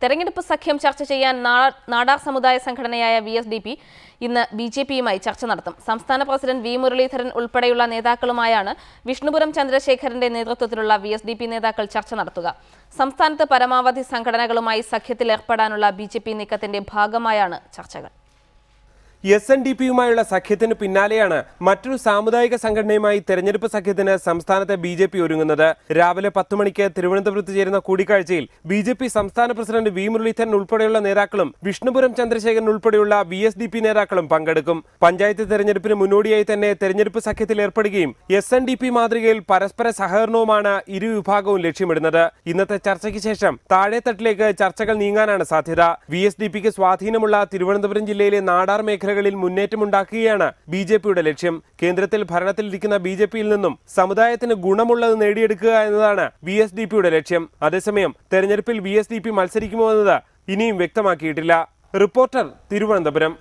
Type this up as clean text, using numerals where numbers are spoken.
തെരഞ്ഞെടുപ്പ് സഖ്യം ചർച്ച ചെയ്യാൻ നാടാർ സമുദായ സംഘടനയായ VSDP ഇന്ന് BJPയുമായി ചർച്ച നടത്തും. സംസ്ഥാന പ്രസിഡന്റ് V മുരളീധരൻ ഉൾപ്പെടെയുള്ള നേതാക്കളുമായാണ് വിഷ്ണുപുരം ചന്ദ്രശേഖരന്റെ നേതൃത്വത്തിലുള്ള VSDP നേതാക്കൾ ചർച്ച നടത്തുക. സംസ്ഥാനത്ത് പരമാവധി സംഘടനകളുമായി സഖ്യത്തിൽ ഏർപ്പെടാനുള്ള BJP നീക്കത്തിന്റെ ഭാഗമായാണ് ചർച്ചകൾ. SNDPയുമായുള്ള സഖ്യത്തിന് പിന്നാലെയാണ് മറ്റൊരു സാമുദായിക സംഘടനയുമായി തെരഞ്ഞെടുപ്പ് സഖ്യത്തിന് സംസ്ഥാനത്തെ BJP ഒരുങ്ങുന്നത്. രാവിലെ 10 മണിക്ക് തിരുവനന്തപുരത്ത് ചേരുന്ന കൂടിക്കാഴ്ചയിൽ BJP സംസ്ഥാന പ്രസിഡന്റ് V മുരളീധരൻ ഉൾപ്പെടെയുള്ള നേതാക്കളും വിഷ്ണുപുരം ചന്ദ്രശേഖരൻ ഉൾപ്പെടെയുള്ള VSDP നേതാക്കളും പങ്കെടുക്കും. പഞ്ചായത്ത് തെരഞ്ഞെടുപ്പിന് മുന്നോടിയായി തന്നെ തെരഞ്ഞെടുപ്പ് സഖ്യത്തിൽ ഏർപ്പെടുകയും SNDP മാതൃകയിൽ പരസ്പര സഹകരണവുമാണ് ഇരു വിഭാഗവും ലക്ഷ്യമിടുന്നത്. ഇന്നത്തെ ചർച്ചയ്ക്ക് ശേഷം താഴെത്തട്ടിലേക്ക് ചർച്ചകൾ നീങ്ങാനാണ് സാധ്യത. VSDPക്ക് സ്വാധീനമുള്ള തിരുവനന്തപുരം ജില്ലയിലെ നാടാർ മേഖല മുന്നേറ്റമുണ്ടാക്കുകയാണ് BJPയുടെ ലക്ഷ്യം. കേന്ദ്രത്തിൽ ഭരണത്തിലിരിക്കുന്ന BJPയിൽ നിന്നും സമുദായത്തിന് ഗുണമുള്ളത് നേടിയെടുക്കുക എന്നതാണ് VSDPയുടെ ലക്ഷ്യം. അതേസമയം തെരഞ്ഞെടുപ്പിൽ VSDP മത്സരിക്കുമോ എന്നത് ഇനിയും വ്യക്തമാക്കിയിട്ടില്ല. റിപ്പോർട്ടർ, തിരുവനന്തപുരം.